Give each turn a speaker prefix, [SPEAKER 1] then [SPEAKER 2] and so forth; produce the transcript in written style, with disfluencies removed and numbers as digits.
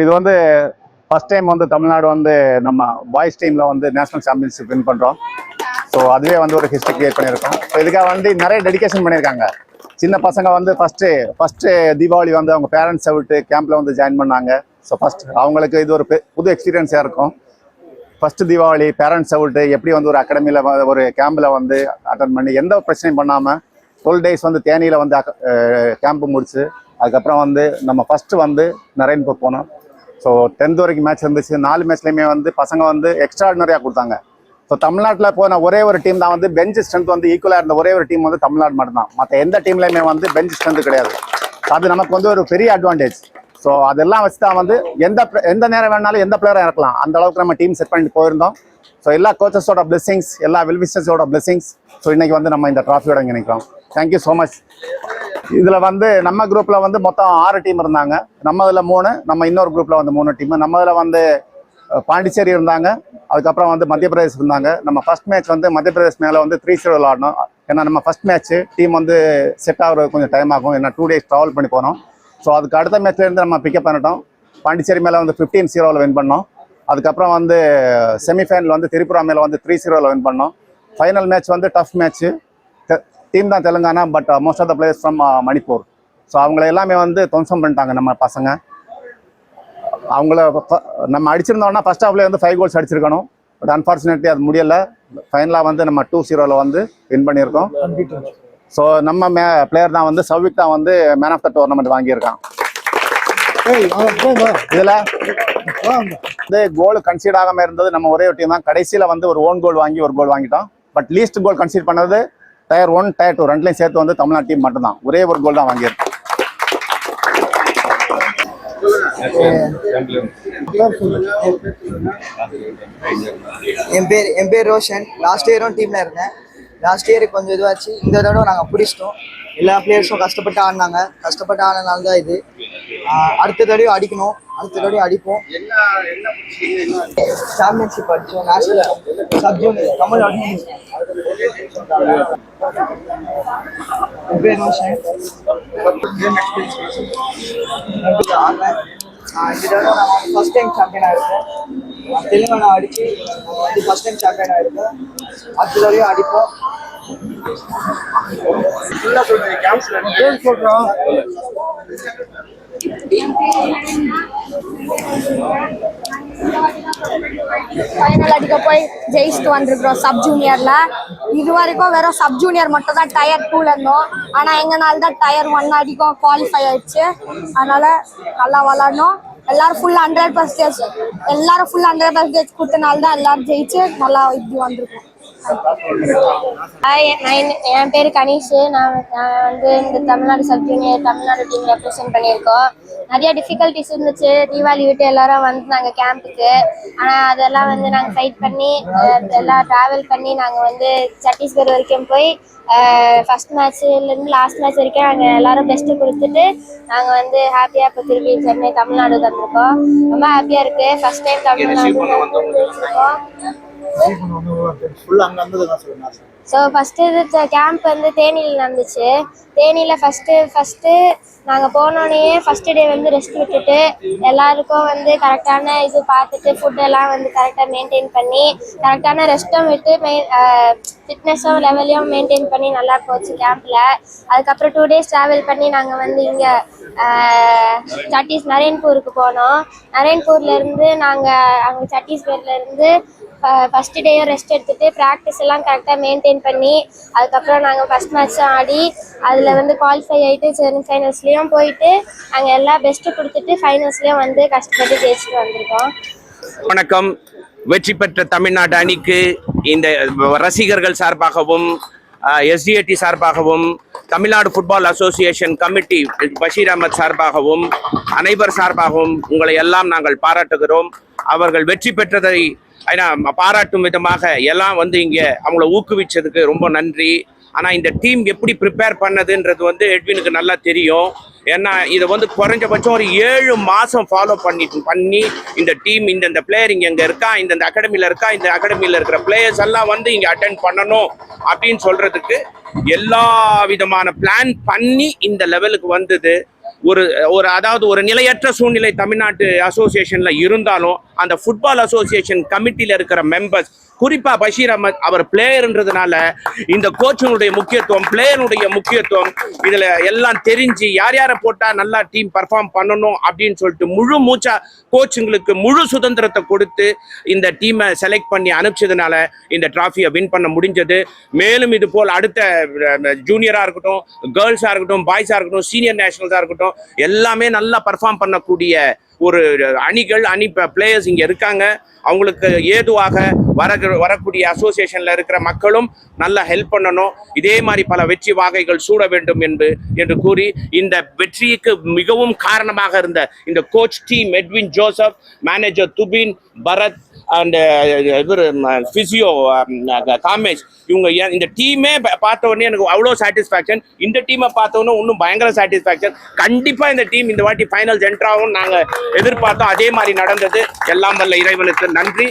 [SPEAKER 1] இது வந்து first time வந்து தமிழ்நாடு வந்து நம்ம பாய்ஸ் டீமில் வந்து நேஷனல் சாம்பியன்ஷிப் வின் பண்ணுறோம். ஸோ அதுவே வந்து ஒரு ஹிஸ்ட்ரி கிரியேட் பண்ணியிருக்கோம். ஸோ இதுக்காக வந்து நிறைய டெடிகேஷன் பண்ணியிருக்காங்க. சின்ன பசங்க வந்து ஃபஸ்ட்டு தீபாவளி வந்து அவங்க பேரண்ட்ஸை விட்டு கேம்பில் வந்து ஜாயின் பண்ணாங்க. ஸோ அவங்களுக்கு இது ஒரு புது எக்ஸ்பீரியன்ஸாக இருக்கும். ஃபஸ்ட்டு தீபாவளி பேரண்ட்ஸை விட்டு எப்படி வந்து ஒரு அகாடமியில் ஒரு கேம்பில் வந்து அட்டன் பண்ணி எந்த பிரச்சனையும் பண்ணாமல் 12 days வந்து தேனியில் வந்து கேம்ப்பு முடிச்சு அதுக்கப்புறம் வந்து நம்ம ஃபஸ்ட்டு வந்து நரேன்பூர் போனோம். ஸோ 10th வரைக்கும் மேட்ச் இருந்துச்சு. 4 மேட்ச்லையுமே வந்து பசங்க வந்து எக்ஸ்ட்ராடினரியாக கொடுத்தாங்க. ஸோ தமிழ்நாட்டில் போன ஒரே ஒரு டீம் தான் வந்து பெஞ்ச் ஸ்ட்ரென்த் வந்து ஈக்குவலாக இருந்த ஒரே ஒரு டீம் வந்து தமிழ்நாடு மட்டும்தான். மற்ற எந்த டீம்லையுமே வந்து பெஞ்ச் ஸ்ட்ரென்த் கிடையாது. அது நமக்கு வந்து ஒரு பெரிய அட்வான்டேஜ். ஸோ அதெல்லாம் வச்சு தான் வந்து எந்த நேரம் வேணாலும் எந்த பிளேயரை இறக்கலாம், அந்த அளவுக்கு நம்ம டீம் செட் பண்ணிட்டு போயிருந்தோம். ஸோ எல்லா கோச்சஸோட பிளெஸிங்ஸ், எல்லா வெல்விஷர்ஸோட பிளெஸிங்ஸ். ஸோ இன்னைக்கு வந்து நம்ம இந்த ட்ராஃபியோட இங்கே நிற்கிறோம். Thank you so much. இதில் வந்து நம்ம குரூப்பில் வந்து மொத்தம் 6 டீம் இருந்தாங்க. நம்ம இதில் 3, நம்ம இன்னொரு குரூப்பில் வந்து 3 டீம். நம்ம இதில் வந்து பாண்டிச்சேரி இருந்தாங்க, அதுக்கப்புறம் வந்து மத்திய பிரதேஷ் இருந்தாங்க. நம்ம ஃபர்ஸ்ட் மேட்ச் வந்து மத்திய பிரதேஷ் மேலே வந்து 3-0 விளாடணும். ஏன்னா நம்ம ஃபர்ஸ்ட் மேட்ச் டீம் வந்து செட் ஆகிறது கொஞ்சம் டைம் ஆகும். ஏன்னா 2 days ட்ராவல் பண்ணி போனோம். ஸோ அதுக்கு அடுத்த மேட்ச்லேருந்து நம்ம பிக்கப் பண்ணிட்டோம். பாண்டிச்சேரி மேலே வந்து 15-0 வின் பண்ணோம். அதுக்கப்புறம் வந்து செமிஃபைனல் வந்து திரிபுரா மேலே வந்து 3-0 வின் பண்ணோம். ஃபைனல் மேட்ச் வந்து டஃப் மேட்ச்சு. டீம் தான் Telangana, but most of the players from Manipur. So அவங்கள எல்லாமே வந்து துவம்சம் பண்ணிட்டாங்க நம்ம பசங்க. அவங்கள நம்ம அடிச்சிருந்தோம்னா ஃபர்ஸ்ட் ஹாஃப்லேயே வந்து 5 goals அடிச்சிருக்கணும். பட் அன்ஃபார்ச்சுனேட்லி அது முடியலை. ஃபைனலாக வந்து நம்ம 2-0 வந்து வின் பண்ணியிருக்கோம். ஸோ நம்ம பிளேயர் தான் வந்து சௌவிக் தான் வந்து மேன் ஆஃப் த டோர்னமெண்ட் வாங்கியிருக்கான். இதில் வந்து கோல் கன்சீட் ஆகாமல் இருந்தது நம்ம ஒரே ஒரு டீம் தான். கடைசியில் வந்து ஒரு ஓன் கோல் வாங்கி ஒரு கோல் வாங்கிட்டோம். பட் லீஸ்ட் கோல் கன்சீட் பண்ணது டயர் 1 டயர் 2 ரெண்டுலையும் சேர்த்து வந்து தமிழ்நாடு டீம் மட்டும்தான். ஒரே ஒரு கோல் தான் வாங்கியிருக்கோம்.
[SPEAKER 2] என் பேர் ரோஷன். லாஸ்ட் இயரும் டீம்ல இருந்தேன். லாஸ்ட் இயர் கொஞ்சம் இதுவாச்சு. இந்த தடவை நாங்கள் பிடிச்சிட்டோம். எல்லா பிளேயர்ஸும் கஷ்டப்பட்டு ஆடினாங்க. கஷ்டப்பட்டு ஆனதுனால தான் இது. அடுத்த தடவையும் அடிக்கணும், அடுத்த தடவையும் அடிப்போம். சாம்பியன்ஷிப் அடிச்சோம். National sub junior Tamil Nadu. என் பேர் ரோஷன். இந்த தடவை நான் ஃபர்ஸ்ட் டைம் சாம்பியனாக இருக்கேன். தெலுங்கானா அடித்து வந்து ஃபர்ஸ்ட் டைம் சாம்பியன் ஆகிருக்கோம். அடுத்த தடவையும் அடிப்போம். சொல்கிறோம்.
[SPEAKER 3] ஃபைனல் அடிக்க போய் ஜெயிச்சுட்டு வந்திருக்கிறோம் சப் ஜூனியர்ல. இது வரைக்கும் வெறும் சப் ஜூனியர் மட்டும் தான் டயர் 2ல இருந்தோம். ஆனால் எங்கனால தான் டயர் 1 அடிக்கும் குவாலிஃபை ஆயிடுச்சு. அதனால நல்லா விளாடணும். எல்லாரும் ஃபுல் 100% கொடுத்தனால தான் எல்லாரும் ஜெயிச்சு நல்லா இப்படி வந்திருக்கோம்.
[SPEAKER 4] என் பேர் கணேஷ். நான் வந்து இந்த Tamil Nadu sub junior Tamil Nadu team represent பண்ணியிருக்கோம். நிறைய டிஃபிகல்ட்டிஸ் இருந்துச்சு. தீபாவளி விட்டு எல்லாரும் வந்து நாங்கள் கேம்புக்கு. ஆனால் அதெல்லாம் வந்து நாங்கள் ஃபைட் பண்ணி எல்லாம் ட்ராவல் பண்ணி நாங்கள் வந்து சத்தீஸ்கர் வரைக்கும் போய் ஃபர்ஸ்ட் மேட்ச்லேருந்து லாஸ்ட் மேட்ச் வரைக்கும் நாங்கள் எல்லாரும் பெஸ்ட்டு கொடுத்துட்டு நாங்கள் வந்து ஹாப்பியாக இப்போ திருப்பி சென்னை தமிழ்நாடு வந்திருக்கோம். ரொம்ப ஹாப்பியாக இருக்குது. ஃபர்ஸ்ட் டைம் தமிழ்நாடு ஜெயிச்சிருக்கோம். ஸோ ஃபஸ்ட்டு இது கேம்ப் வந்து தேனியில் நடந்துச்சு. தேனியில் ஃபஸ்ட்டு நாங்கள் போனோடனே ஃபஸ்ட்டு டே வந்து ரெஸ்ட் விட்டுட்டு எல்லாருக்கும் வந்து கரெக்டான இது பார்த்துட்டு ஃபுட்டெல்லாம் வந்து கரெக்டாக மெயின்டைன் பண்ணி கரெக்டான ரெஸ்ட்டும் விட்டு ஃபிட்னஸும் லெவலையும் மெயின்டைன் பண்ணி நல்லா போச்சு கேம்பில். அதுக்கப்புறம் 2 days ட்ராவல் பண்ணி நாங்கள் வந்து இங்கே நரேன்பூருக்கு போனோம். நரேன்பூர்லேருந்து நாங்கள் அங்கே சத்தீஸ்கர்லேருந்து ஃபஸ்ட்டு டேயும் ரெஸ்ட் எடுத்துகிட்டு ப்ராக்டிஸ் எல்லாம் கரெக்டாக மெயின்டைன் பண்ணி அதுக்கப்புறம் நாங்கள் ஃபஸ்ட் மேட்ச்சும் ஆடி அதில் வந்து குவாலிஃபை ஆகிட்டு செமி ஃபைனல்ஸ்லேயும் போயிட்டு நாங்கள் எல்லாம் பெஸ்ட்டு கொடுத்துட்டு ஃபைனல்ஸ்லேயும் வந்து கஷ்டப்பட்டு ஜெயிச்சுட்டு வந்திருக்கோம்.
[SPEAKER 5] வணக்கம். வெற்றி பெற்ற தமிழ்நாடு அணிக்கு இந்த ரசிகர்கள் சார்பாகவும் எஸ்டிஏடி சார்பாகவும் Tamil Nadu football association committee Basheer Ahmed சார்பாகவும் அனைவர் சார்பாகவும் உங்களை எல்லாம் நாங்கள் பாராட்டுகிறோம். அவர்கள் வெற்றி பெற்றதை பாராட்டும் விதமாக எல்லாம் வந்து இங்கே அவங்கள ஊக்குவிச்சதுக்கு ரொம்ப நன்றி. ஆனால் இந்த டீம் எப்படி ப்ரிப்பேர் பண்ணதுன்றது வந்து எட்வினுக்கு நல்லா தெரியும். ஏன்னா இதை வந்து குறைஞ்சபட்சம் ஒரு 7 மாதம் ஃபாலோ பண்ணி இந்த டீம் இந்த பிளேயர் இங்கே இருக்கா, இந்த அகாடமியில் இருக்கா, இந்த அகாடமியில் இருக்கிற பிளேயர்ஸ் எல்லாம் வந்து இங்கே அட்டென்ட் பண்ணணும் அப்படின்னு சொல்கிறதுக்கு எல்லா விதமான பிளான் பண்ணி இந்த லெவலுக்கு வந்தது. அதாவது ஒரு நிலையற்ற சூழ்நிலை தமிழ்நாட்டு அசோசியேஷன்ல இருந்தாலும் அந்த ஃபுட்பால் அசோசியேஷன் கமிட்டியில இருக்கிற மெம்பர்ஸ், குறிப்பா பஷீர் அஹமத் அவர் பிளேயர்ன்றதுனால இந்த கோச்சினுடைய முக்கியத்துவம், பிளேயருடைய முக்கியத்துவம் இதுல எல்லாம் தெரிஞ்சு யார் யாரை போட்டா நல்லா டீம் பர்ஃபார்ம் பண்ணணும் அப்படின்னு சொல்லிட்டு முழு மூச்சா கோச்சுங்களுக்கு முழு சுதந்திரத்தை கொடுத்து இந்த டீமை செலக்ட் பண்ணி அனுப்பிச்சதுனால இந்த டிராஃபியை வின் பண்ண முடிஞ்சது. மேலும் இது போல் அடுத்த ஜூனியரா இருக்கட்டும், கேர்ள்ஸா இருக்கட்டும், பாய்ஸா இருக்கட்டும், சீனியர் நேஷனல்ஸா இருக்கட்டும், எல்லாமே நல்லா பர்ஃபார்ம் பண்ணக்கூடிய ஒரு அணி பிளேயர்ஸ் இங்க இருக்காங்க. அவங்களுக்கு ஏதுவாக வரக்கூடிய அசோசியேஷன்ல இருக்கிற மக்களும் நல்லா ஹெல்ப் பண்ணணும். இதே மாதிரி பல வெற்றி வாகைகள் சூட வேண்டும் என்று கூறி இந்த வெற்றிக்கு மிகவும் காரணமாக இருந்த இந்த coach team, Edwin Joseph, manager Dubin, Bharat and இவர் பிசியோ காமேஷ், இவங்க இந்த டீமே பார்த்த உடனே எனக்கு அவ்வளோ சாட்டிஸ்ஃபேக்ஷன். இந்த டீமை பார்த்த உடனே இன்னும் பயங்கர சாட்டிஸ்ஃபேக்ஷன். கண்டிப்பா இந்த டீம் இந்த வாட்டி ஃபைனல்ஸ் என்ட்ராகும் நாங்க எதிர்பார்த்தோம். அதே மாதிரி நடந்தது. எல்லாம் வல்ல இறைவனுக்கு நன்றி.